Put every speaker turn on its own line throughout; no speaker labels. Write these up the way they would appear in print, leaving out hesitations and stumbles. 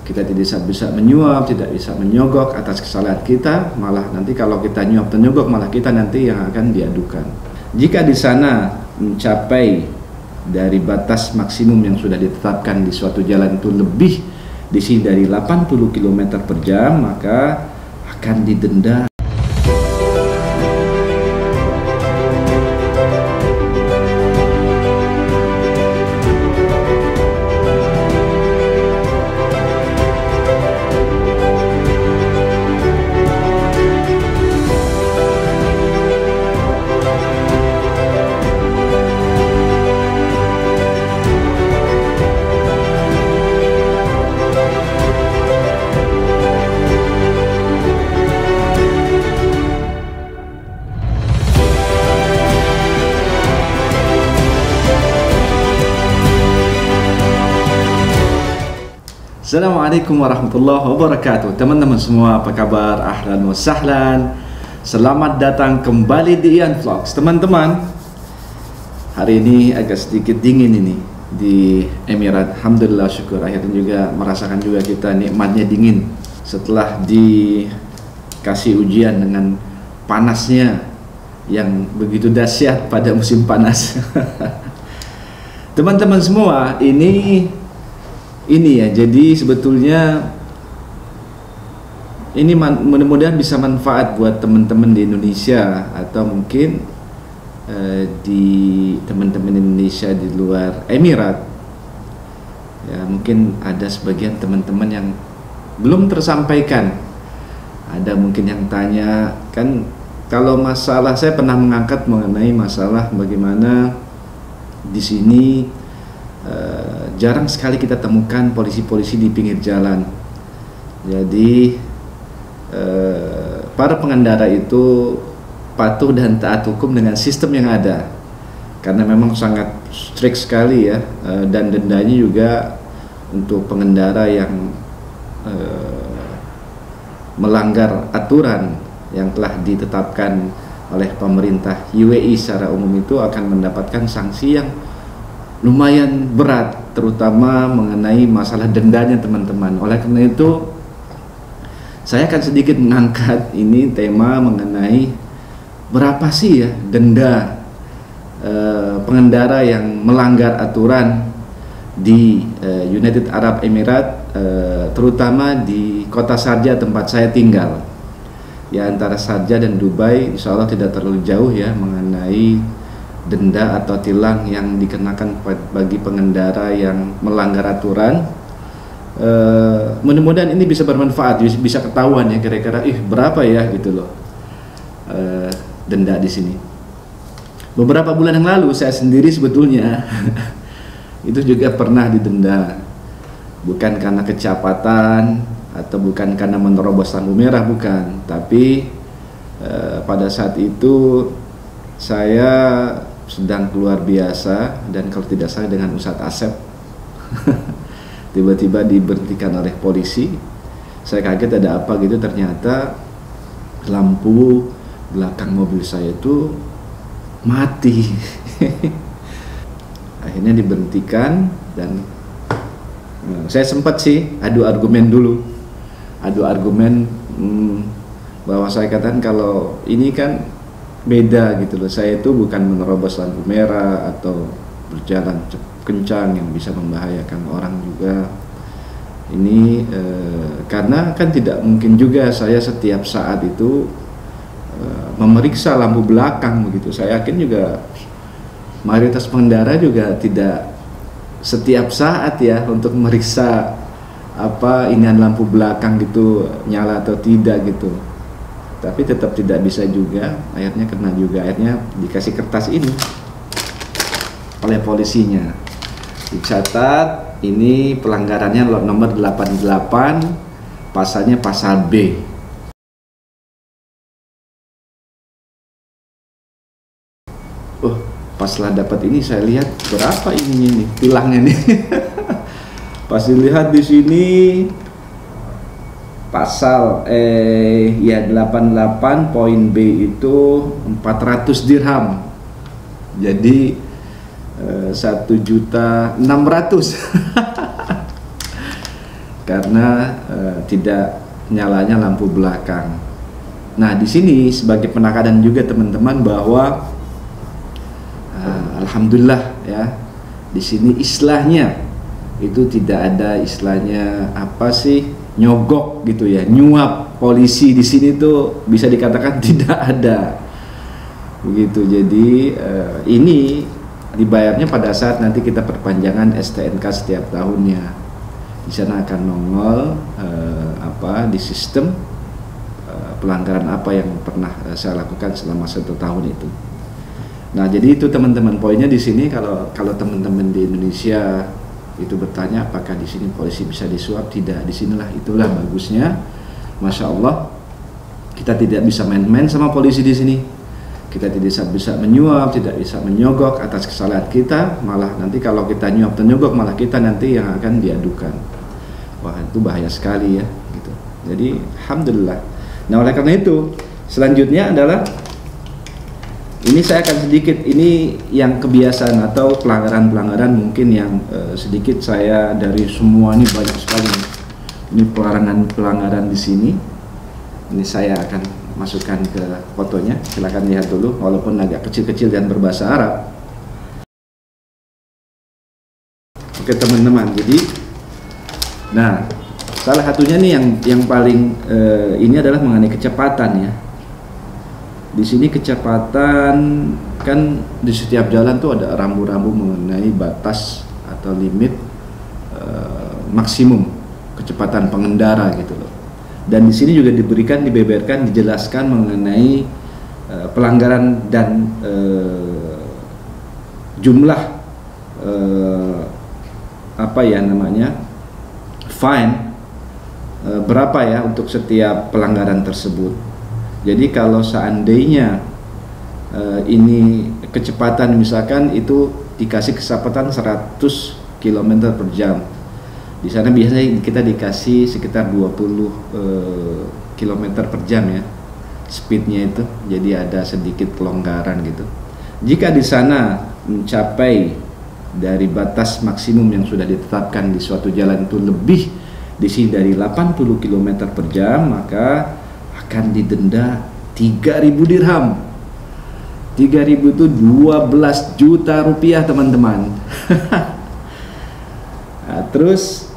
Kita tidak bisa menyuap, tidak bisa menyogok atas kesalahan kita, malah nanti kalau kita nyuap dan nyogok malah kita nanti yang akan diadukan. Jika di sana mencapai dari batas maksimum yang sudah ditetapkan di suatu jalan itu lebih di sini dari 80 km per jam, maka akan didenda. Assalamualaikum warahmatullahi wabarakatuh. Teman-teman semua, apa kabar? Ahlan wa sahlan. Selamat datang kembali di Ian Vlogs. Teman-teman, hari ini agak sedikit dingin ini di Emirat. Alhamdulillah, syukur. Akhirnya juga merasakan juga kita nikmatnya dingin setelah dikasih ujian dengan panasnya yang begitu dahsyat pada musim panas. Teman-teman semua, ini ya, jadi sebetulnya ini mudah-mudahan bisa manfaat buat teman-teman di Indonesia atau mungkin di teman-teman Indonesia di luar Emirat. Ya, mungkin ada sebagian teman-teman yang belum tersampaikan. Ada mungkin yang tanya, kan kalau masalah, saya pernah mengangkat mengenai masalah bagaimana di sini jarang sekali kita temukan polisi-polisi di pinggir jalan. Jadi para pengendara itu patuh dan taat hukum dengan sistem yang ada, karena memang sangat strict sekali ya, dan dendanya juga untuk pengendara yang melanggar aturan yang telah ditetapkan oleh pemerintah UAE secara umum itu akan mendapatkan sanksi yang lumayan berat, terutama mengenai masalah dendanya teman-teman. Oleh karena itu saya akan sedikit mengangkat ini tema mengenai berapa sih ya denda pengendara yang melanggar aturan di United Arab Emirates, terutama di kota Sharjah tempat saya tinggal. Ya, antara Sharjah dan Dubai insya Allah tidak terlalu jauh ya mengenai denda atau tilang yang dikenakan bagi pengendara yang melanggar aturan. Mudah-mudahan ini bisa bermanfaat, bisa ketahuan ya kira-kira berapa ya gitu loh denda di sini. Beberapa bulan yang lalu saya sendiri sebetulnya itu juga pernah didenda, bukan karena kecepatan atau bukan karena menerobos lampu merah, bukan, tapi pada saat itu saya sedang keluar biasa, dan kalau tidak salah dengan Ustadz Asep tiba-tiba diberhentikan oleh polisi. Saya kaget ada apa gitu, ternyata lampu belakang mobil saya itu mati. Akhirnya diberhentikan, dan saya sempat sih adu argumen bahwa saya katakan kalau ini kan beda gitu loh, saya itu bukan menerobos lampu merah atau berjalan kencang yang bisa membahayakan orang juga. Ini karena kan tidak mungkin juga saya setiap saat itu memeriksa lampu belakang begitu. Saya yakin juga mayoritas pengendara juga tidak setiap saat ya untuk memeriksa inian lampu belakang gitu nyala atau tidak gitu. Tapi tetap tidak bisa juga, akhirnya kena juga. Akhirnya dikasih kertas ini oleh polisinya, dicatat ini pelanggarannya lot nomor 88, pasalnya pasal B. Pas setelah dapat ini saya lihat berapa ini tilangnya nih. Pas dilihat di sini pasal 88 poin B itu 400 dirham. Jadi 1.600.000. karena tidak nyalanya lampu belakang. Nah, di sini sebagai penekanan juga teman-teman bahwa alhamdulillah ya, di sini istilahnya itu tidak ada istilahnya apa sih, nyogok gitu ya, nyuap polisi di sini tuh bisa dikatakan tidak ada begitu. Jadi ini dibayarnya pada saat nanti kita perpanjangan STNK setiap tahunnya. Di sana akan nongol di sistem pelanggaran apa yang pernah saya lakukan selama 1 tahun itu. Nah, jadi itu teman-teman poinnya di sini. Kalau teman-teman di Indonesia itu bertanya apakah di sini polisi bisa disuap, tidak. Disinilah itulah bagusnya, masya Allah, kita tidak bisa main-main sama polisi di sini. Kita tidak bisa menyuap, tidak bisa menyogok atas kesalahan kita. Malah nanti kalau kita nyuap dan nyogok, malah kita nanti yang akan diadukan. Wah, itu bahaya sekali ya gitu. Jadi alhamdulillah. Nah, oleh karena itu selanjutnya adalah ini saya akan sedikit, ini yang kebiasaan atau pelanggaran-pelanggaran mungkin yang sedikit saya dari semua ini banyak sekali. Ini pelanggaran di sini. Ini saya akan masukkan ke fotonya. Silakan lihat dulu, walaupun agak kecil-kecil dan berbahasa Arab. Oke teman-teman, jadi nah salah satunya nih yang paling ini adalah mengenai kecepatan ya. Di sini kecepatan kan di setiap jalan tuh ada rambu-rambu mengenai batas atau limit maksimum kecepatan pengendara gitu loh. Dan di sini juga dibeberkan, dijelaskan mengenai pelanggaran dan jumlah fine berapa ya untuk setiap pelanggaran tersebut. Jadi kalau seandainya ini kecepatan misalkan itu dikasih kecepatan 100 km per jam. Di sana biasanya kita dikasih sekitar 20 km per jam ya speednya itu. Jadi ada sedikit pelonggaran gitu. Jika di sana mencapai dari batas maksimum yang sudah ditetapkan di suatu jalan itu lebih di sini dari 80 km per jam, maka akan didenda 3.000 dirham. 3.000 itu 12 juta rupiah teman-teman. Nah, terus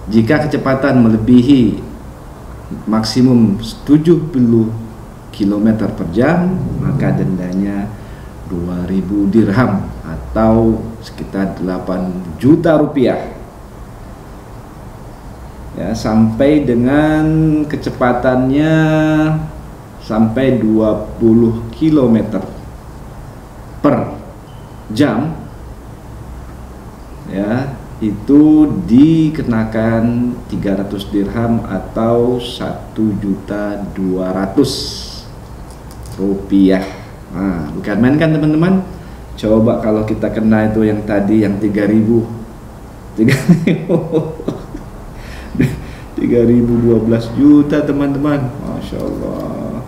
jika kecepatan melebihi maksimum 70 km per jam, maka dendanya 2.000 dirham atau sekitar 8 juta rupiah. Ya, sampai dengan kecepatannya sampai 20 km per jam ya, itu dikenakan 300 dirham atau 1.200.000 rupiah. Nah, bukan main kan teman-teman. Coba kalau kita kena itu yang tadi yang 3.000 12 juta teman-teman, masya Allah.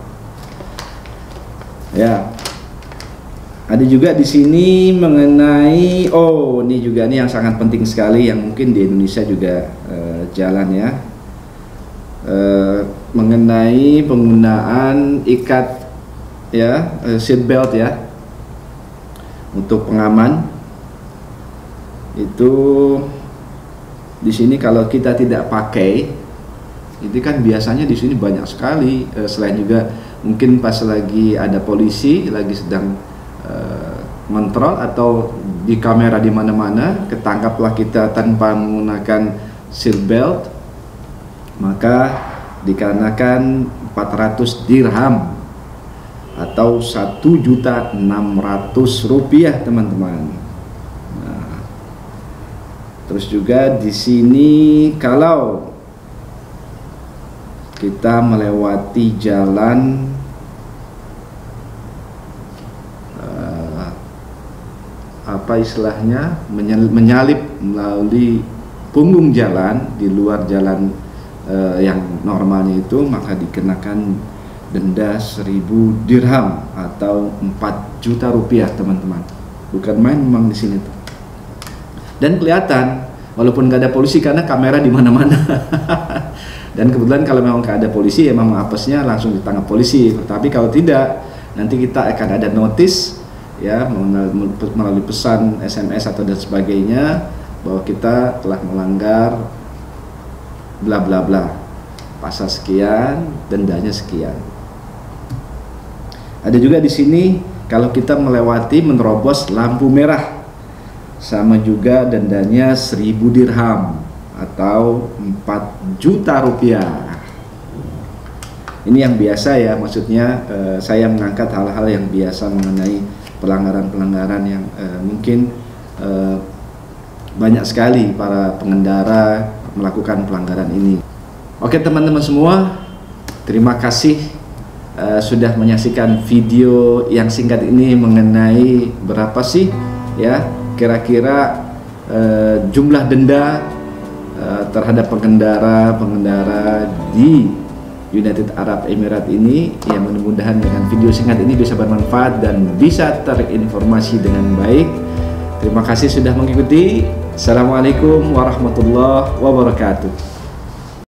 Ya, ada juga di sini mengenai ini juga nih yang sangat penting sekali yang mungkin di Indonesia juga jalan ya, mengenai penggunaan ikat ya, seat belt ya untuk pengaman. Itu di sini kalau kita tidak pakai, itu kan biasanya di sini banyak sekali. Selain juga mungkin pas lagi ada polisi lagi sedang kontrol atau di kamera di mana-mana, ketangkaplah kita tanpa menggunakan seat belt, maka dikenakan 400 dirham atau 1.600.000 rupiah teman-teman. Nah, terus juga di sini kalau kita melewati jalan menyalip melalui punggung jalan di luar jalan yang normalnya itu, maka dikenakan denda 1.000 dirham atau 4 juta rupiah teman-teman. Bukan main memang di sini tuh. Dan kelihatan walaupun nggak ada polisi karena kamera di mana-mana. Dan kebetulan kalau memang nggak ada polisi, emang apesnya langsung ditangkap polisi. Tapi kalau tidak, nanti kita akan ada notis ya melalui pesan SMS atau dan sebagainya bahwa kita telah melanggar bla bla bla, pasal sekian, dendanya sekian. Ada juga di sini kalau kita menerobos lampu merah, sama juga dendanya 1.000 dirham atau 4 juta rupiah. Ini yang biasa ya, maksudnya saya mengangkat hal-hal yang biasa mengenai pelanggaran-pelanggaran yang mungkin banyak sekali para pengendara melakukan pelanggaran ini. Oke teman-teman semua, terima kasih sudah menyaksikan video yang singkat ini mengenai berapa sih ya kira-kira jumlah denda terhadap pengendara di United Arab Emirates ini. Ya, mudah-mudahan dengan video singkat ini bisa bermanfaat dan bisa terinformasi dengan baik. Terima kasih sudah mengikuti. Assalamualaikum warahmatullahi wabarakatuh.